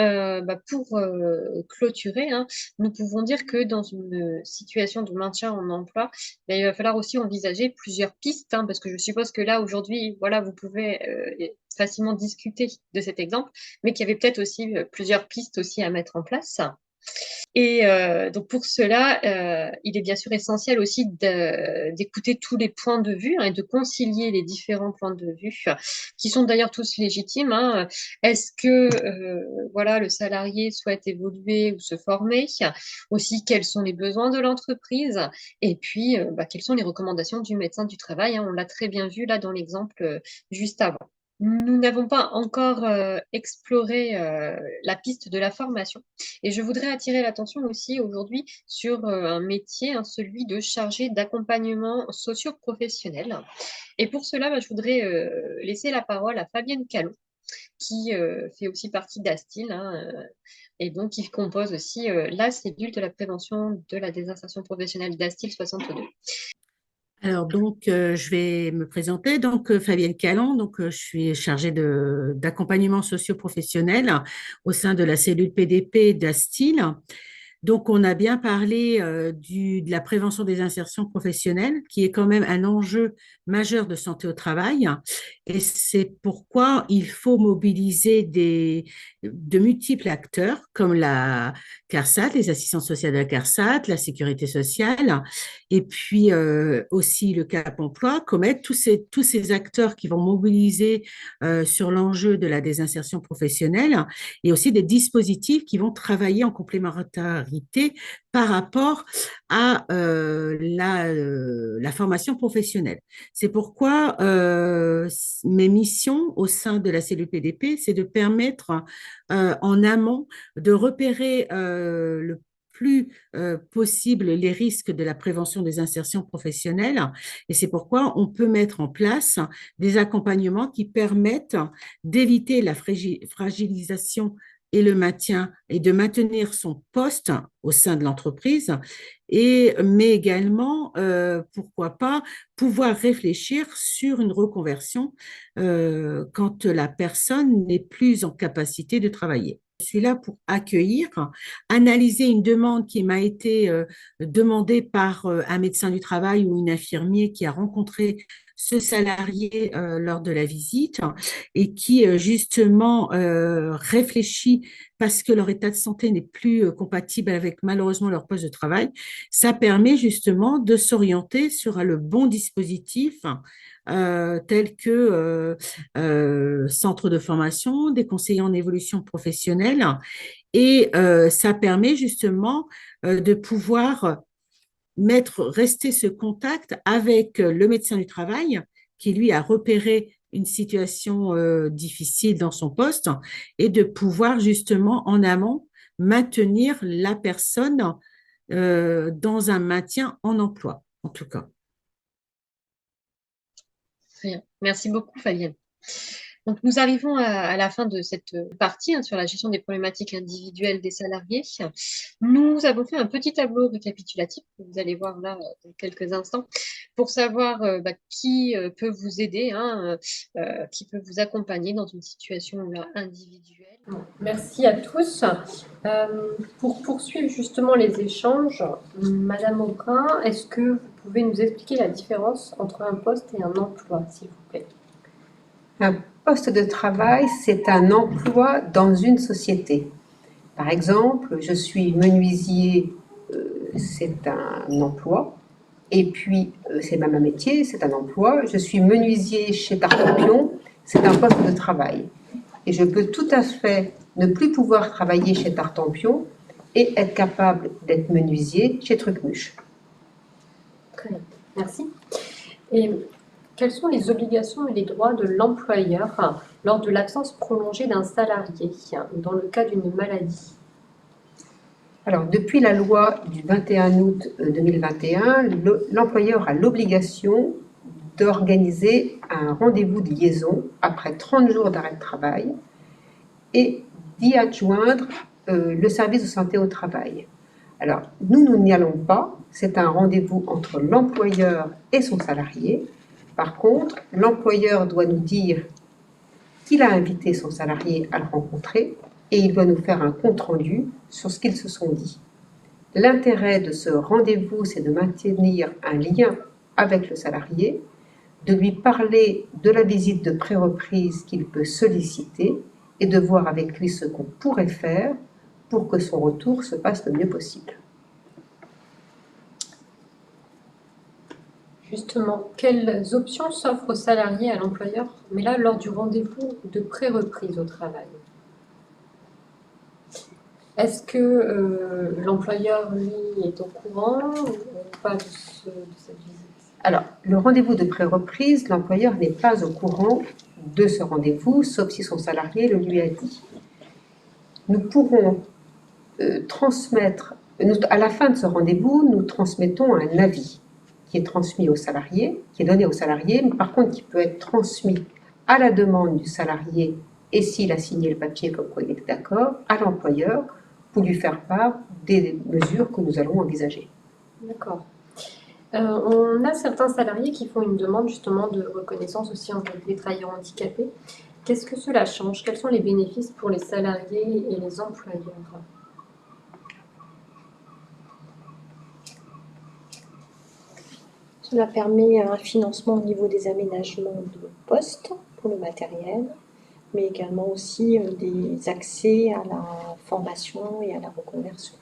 pour clôturer, nous pouvons dire que dans une situation de maintien en emploi, il va falloir aussi envisager plusieurs pistes, parce que je suppose que là aujourd'hui, voilà, vous pouvez facilement discuter de cet exemple, mais qu'il y avait peut-être aussi plusieurs pistes aussi à mettre en place. Et donc pour cela, il est bien sûr essentiel aussi d'écouter tous les points de vue et de concilier les différents points de vue, qui sont d'ailleurs tous légitimes. Est-ce que voilà, le salarié souhaite évoluer ou se former? Aussi, quels sont les besoins de l'entreprise? Et puis, quelles sont les recommandations du médecin du travail? On l'a très bien vu là dans l'exemple juste avant. Nous n'avons pas encore exploré la piste de la formation et je voudrais attirer l'attention aussi aujourd'hui sur un métier, celui de chargé d'accompagnement socio-professionnel. Et pour cela, je voudrais laisser la parole à Fabienne Callon, qui fait aussi partie d'Astil et donc qui compose aussi la cellule de la prévention de la désinsertion professionnelle d'Astil 62. Alors donc, je vais me présenter. Donc, Fabienne Callon, donc je suis chargée d'accompagnement socio-professionnel au sein de la cellule PDP d'Astil. Donc, on a bien parlé de la prévention des insertions professionnelles, qui est quand même un enjeu majeur de santé au travail. Et c'est pourquoi il faut mobiliser de multiples acteurs, comme la CARSAT, les assistantes sociales de la CARSAT, la sécurité sociale, et puis aussi le Cap Emploi, Comet, tous ces acteurs qui vont mobiliser sur l'enjeu de la désinsertion professionnelle, et aussi des dispositifs qui vont travailler en complémentarité par rapport à la formation professionnelle. C'est pourquoi mes missions au sein de la cellule PDP, c'est de permettre en amont de repérer le plus possible les risques de la prévention des insertions professionnelles. Et c'est pourquoi on peut mettre en place des accompagnements qui permettent d'éviter la fragilisation et le maintien et de maintenir son poste au sein de l'entreprise, mais également, pourquoi pas, pouvoir réfléchir sur une reconversion quand la personne n'est plus en capacité de travailler. Je suis là pour accueillir, analyser une demande qui m'a été demandée par un médecin du travail ou une infirmière qui a rencontré ce salarié lors de la visite et qui justement réfléchit parce que leur état de santé n'est plus compatible avec malheureusement leur poste de travail. Ça permet justement de s'orienter sur le bon dispositif tels que centre de formation, des conseillers en évolution professionnelle et ça permet justement de pouvoir rester ce contact avec le médecin du travail qui, lui, a repéré une situation difficile dans son poste et de pouvoir justement en amont maintenir la personne dans un maintien en emploi, en tout cas. Très bien. Merci beaucoup, Fabienne. Donc, nous arrivons à la fin de cette partie sur la gestion des problématiques individuelles des salariés. Nous avons fait un petit tableau récapitulatif que vous allez voir là dans quelques instants pour savoir qui peut vous aider, qui peut vous accompagner dans une situation individuelle. Bon, merci à tous. Pour poursuivre justement les échanges, Madame Aubrin, est-ce que vous pouvez nous expliquer la différence entre un poste et un emploi, s'il vous plaît? Un poste de travail, c'est un emploi dans une société. Par exemple, je suis menuisier, c'est un emploi. Et puis, c'est même un métier, c'est un emploi. Je suis menuisier chez Tartampion, c'est un poste de travail. Et je peux tout à fait ne plus pouvoir travailler chez Tartampion et être capable d'être menuisier chez Trucmuche. Très bien, merci. Et quelles sont les obligations et les droits de l'employeur lors de l'absence prolongée d'un salarié dans le cas d'une maladie? Alors, depuis la loi du 21 août 2021, l'employeur a l'obligation d'organiser un rendez-vous de liaison après 30 jours d'arrêt de travail et d'y adjoindre le service de santé au travail. Alors, nous n'y allons pas, c'est un rendez-vous entre l'employeur et son salarié. Par contre, l'employeur doit nous dire qu'il a invité son salarié à le rencontrer et il doit nous faire un compte-rendu sur ce qu'ils se sont dit. L'intérêt de ce rendez-vous, c'est de maintenir un lien avec le salarié, de lui parler de la visite de pré-reprise qu'il peut solliciter et de voir avec lui ce qu'on pourrait faire pour que son retour se passe le mieux possible. Justement, quelles options s'offrent aux salariés à l'employeur, mais là, lors du rendez-vous de pré-reprise au travail? Est-ce que l'employeur, lui, est au courant ou pas de cette visite? Alors, le rendez-vous de pré-reprise, l'employeur n'est pas au courant de ce rendez-vous, sauf si son salarié le lui a dit. Nous pourrons transmettre, à la fin de ce rendez-vous, nous transmettons un avis qui est transmis au salarié, qui est donné au salarié, mais par contre qui peut être transmis à la demande du salarié et s'il a signé le papier comme quoi il est d'accord, à l'employeur pour lui faire part des mesures que nous allons envisager. D'accord. On a certains salariés qui font une demande justement de reconnaissance aussi en tant que travailleurs handicapés. Qu'est-ce que cela change? Quels sont les bénéfices pour les salariés et les employeurs? Cela permet un financement au niveau des aménagements de postes pour le matériel, mais également aussi des accès à la formation et à la reconversion.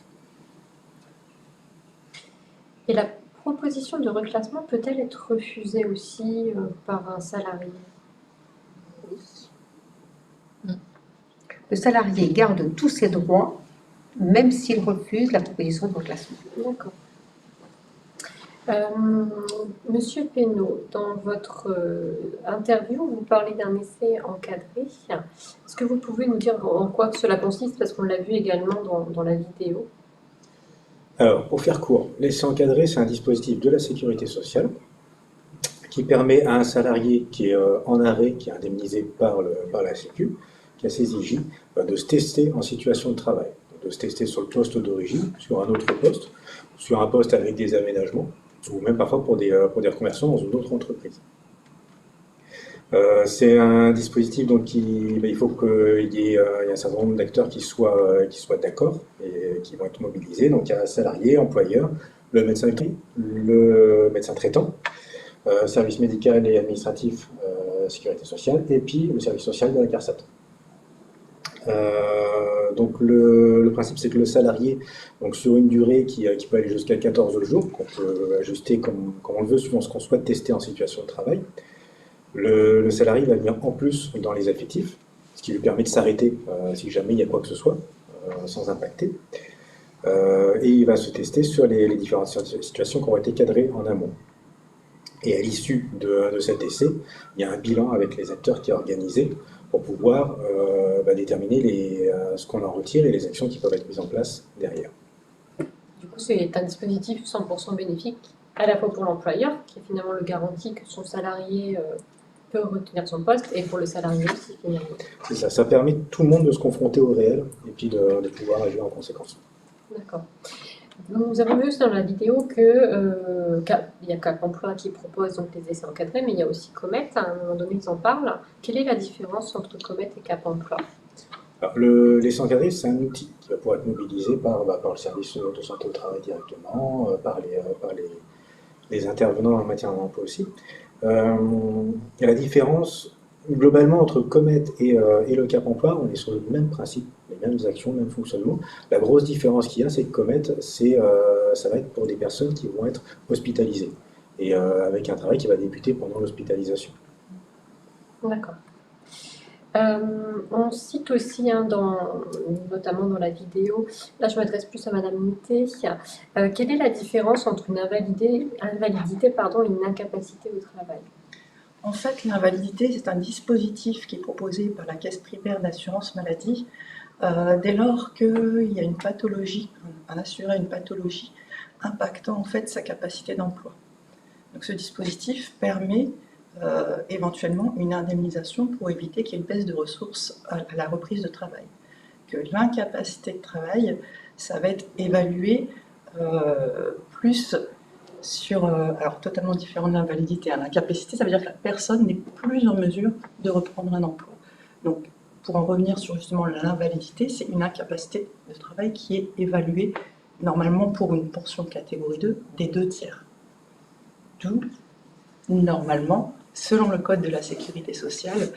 Et la proposition de reclassement peut-elle être refusée aussi par un salarié? Oui. Le salarié garde tous ses droits, même s'il refuse la proposition de reclassement. D'accord. Monsieur Pénaud, dans votre interview, vous parlez d'un essai encadré. Est-ce que vous pouvez nous dire en quoi cela consiste, parce qu'on l'a vu également dans la vidéo? Alors, pour faire court, l'essai encadré, c'est un dispositif de la sécurité sociale qui permet à un salarié qui est en arrêt, qui est indemnisé par la Sécu, qui a ses IJ, de se tester en situation de travail, de se tester sur le poste d'origine, sur un autre poste, sur un poste avec des aménagements, ou même parfois pour des reconversions dans une autre entreprise. C'est un dispositif donc il faut qu'il y ait un certain nombre d'acteurs qui soient d'accord et qui vont être mobilisés. Donc il y a un salarié, employeur, le médecin traitant, service médical et administratif, sécurité sociale, et puis le service social de la CARSAT. Donc le principe, c'est que le salarié, donc sur une durée qui peut aller jusqu'à 14 jours, qu'on peut ajuster comme on le veut suivant ce qu'on souhaite tester en situation de travail, le salarié va venir en plus dans les effectifs, ce qui lui permet de s'arrêter si jamais il y a quoi que ce soit, sans impacter. Et il va se tester sur les différentes situations qui ont été cadrées en amont. Et à l'issue de cet essai, il y a un bilan avec les acteurs qui est organisé pour pouvoir déterminer ce qu'on en retire et les actions qui peuvent être mises en place derrière. Du coup, c'est un dispositif 100% bénéfique, à la fois pour l'employeur, qui finalement le garantit que son salarié peut retenir son poste, et pour le salarié aussi, finalement. C'est ça, ça permet tout le monde de se confronter au réel et puis de pouvoir agir en conséquence. D'accord. Nous avons vu dans la vidéo qu'il y a Cap Emploi qui propose donc les essais encadrés, mais il y a aussi Comet, à un moment donné ils en parlent. Quelle est la différence entre Comet et Cap Emploi? Alors, l'essai encadré, c'est un outil qui va pouvoir être mobilisé par le service de santé au travail directement, par les intervenants en matière d'emploi aussi. Et la différence, globalement, entre Comet et le Cap Emploi, on est sur le même principe, les mêmes actions, le même fonctionnement. La grosse différence qu'il y a, c'est que Comet, ça va être pour des personnes qui vont être hospitalisées, et avec un travail qui va débuter pendant l'hospitalisation. D'accord. On cite aussi, notamment dans la vidéo, là je m'adresse plus à Madame Moutet, quelle est la différence entre une invalidité et une incapacité au travail? En fait, l'invalidité, c'est un dispositif qui est proposé par la Caisse primaire d'assurance maladie dès lors qu'il y a une pathologie, un assuré a une pathologie impactant en fait sa capacité d'emploi. Donc ce dispositif permet éventuellement une indemnisation pour éviter qu'il y ait une baisse de ressources à la reprise de travail. Que l'incapacité de travail, ça va être évalué plus sur, alors totalement différent de l'invalidité. L'incapacité, ça veut dire que la personne n'est plus en mesure de reprendre un emploi. Donc, pour en revenir sur justement l'invalidité, c'est une incapacité de travail qui est évaluée normalement pour une pension de catégorie 2 des 2/3. D'où, normalement, selon le Code de la sécurité sociale,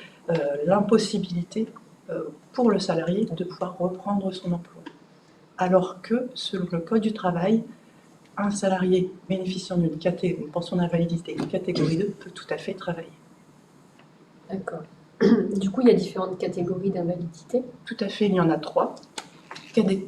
l'impossibilité pour le salarié de pouvoir reprendre son emploi. Alors que, selon le Code du travail, un salarié bénéficiant d'une pension d'invalidité de catégorie 2 peut tout à fait travailler. D'accord. Du coup, il y a différentes catégories d'invalidité? Tout à fait, il y en a 3.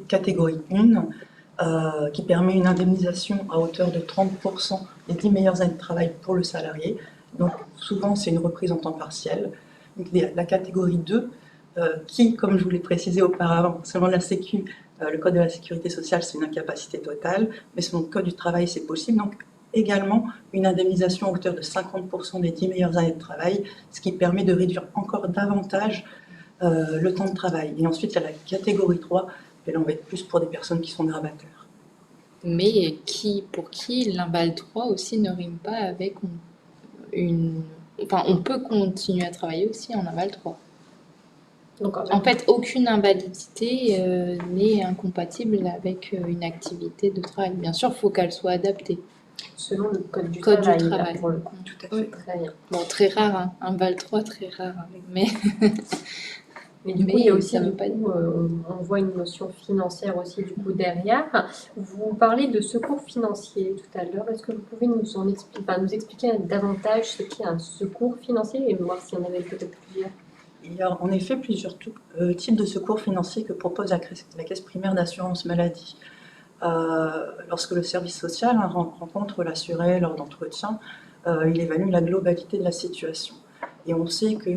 Catégorie 1, qui permet une indemnisation à hauteur de 30% des 10 meilleures années de travail pour le salarié. Donc souvent, c'est une reprise en temps partiel. Donc, la catégorie 2, qui, comme je vous l'ai précisé auparavant, selon la Sécu, le Code de la sécurité sociale, c'est une incapacité totale, mais selon le Code du travail, c'est possible. Donc également une indemnisation à hauteur de 50% des 10 meilleures années de travail, ce qui permet de réduire encore davantage le temps de travail. Et ensuite, il y a la catégorie 3, et là, on va être plus pour des personnes qui sont grabataires. Mais pour qui l'inval 3 aussi ne rime pas avec Enfin, on peut continuer à travailler aussi en inval 3. Donc, en fait, aucune invalidité n'est incompatible avec une activité de travail. Bien sûr, il faut qu'elle soit adaptée. Selon le Code du travail. Là, Pour le coup. Tout à fait. Très bien. Bon, très rare, hein. Inval 3, très rare. Mais du coup, il y a aussi, on voit une notion financière aussi du coup derrière. Vous parlez de secours financier tout à l'heure. Est-ce que vous pouvez nous expliquer davantage ce qu'est un secours financier et voir s'il y en avait peut-être plusieurs? Il y a en effet plusieurs types de secours financiers que propose la Caisse primaire d'assurance maladie. Lorsque le service social rencontre l'assuré lors d'entretien, il évalue la globalité de la situation. Et on sait que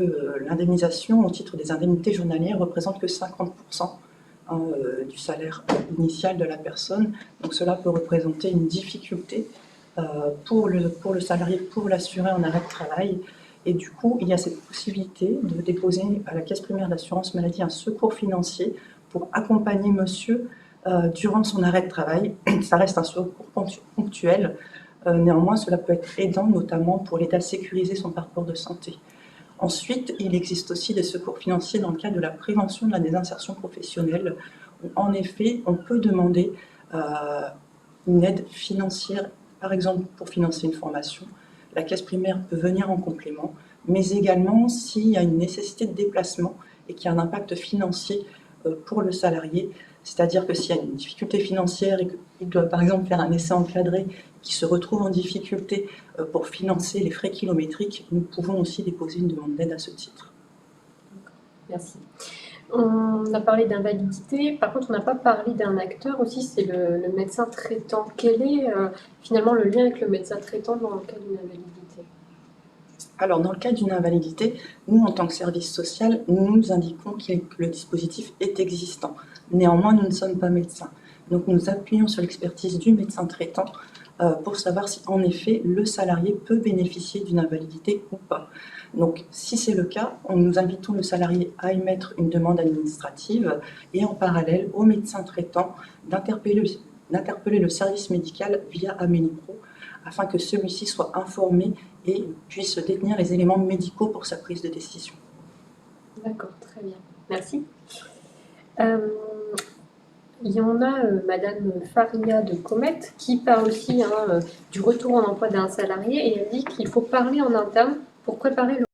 l'indemnisation au titre des indemnités journalières représente que 50% du salaire initial de la personne. Donc cela peut représenter une difficulté pour le salarié, pour l'assuré en arrêt de travail. Et du coup, il y a cette possibilité de déposer à la Caisse primaire d'assurance maladie un secours financier pour accompagner monsieur durant son arrêt de travail. Ça reste un secours ponctuel. Néanmoins, cela peut être aidant, notamment pour l'aider à sécuriser son parcours de santé. Ensuite, il existe aussi des secours financiers dans le cadre de la prévention de la désinsertion professionnelle. En effet, on peut demander une aide financière, par exemple pour financer une formation. La caisse primaire peut venir en complément, mais également s'il y a une nécessité de déplacement et qu'il y a un impact financier pour le salarié, c'est-à-dire que s'il y a une difficulté financière et qu'il doit par exemple faire un essai encadré, qui se retrouve en difficulté pour financer les frais kilométriques, nous pouvons aussi déposer une demande d'aide à ce titre. Merci. On a parlé d'invalidité, par contre on n'a pas parlé d'un acteur aussi, c'est le médecin traitant. Quel est finalement le lien avec le médecin traitant dans le cas d'une invalidité? Alors dans le cas d'une invalidité, nous en tant que service social, nous indiquons que le dispositif est existant. Néanmoins, nous ne sommes pas médecins. Donc nous appuyons sur l'expertise du médecin traitant pour savoir si en effet le salarié peut bénéficier d'une invalidité ou pas. Donc si c'est le cas, nous invitons le salarié à émettre une demande administrative et en parallèle au médecin traitant d'interpeller le service médical via Amélie-Pro afin que celui-ci soit informé et puisse détenir les éléments médicaux pour sa prise de décision. D'accord, très bien. Merci. Il y en a Madame Faria de Comet qui parle aussi du retour en emploi d'un salarié et elle dit qu'il faut parler en interne pour préparer le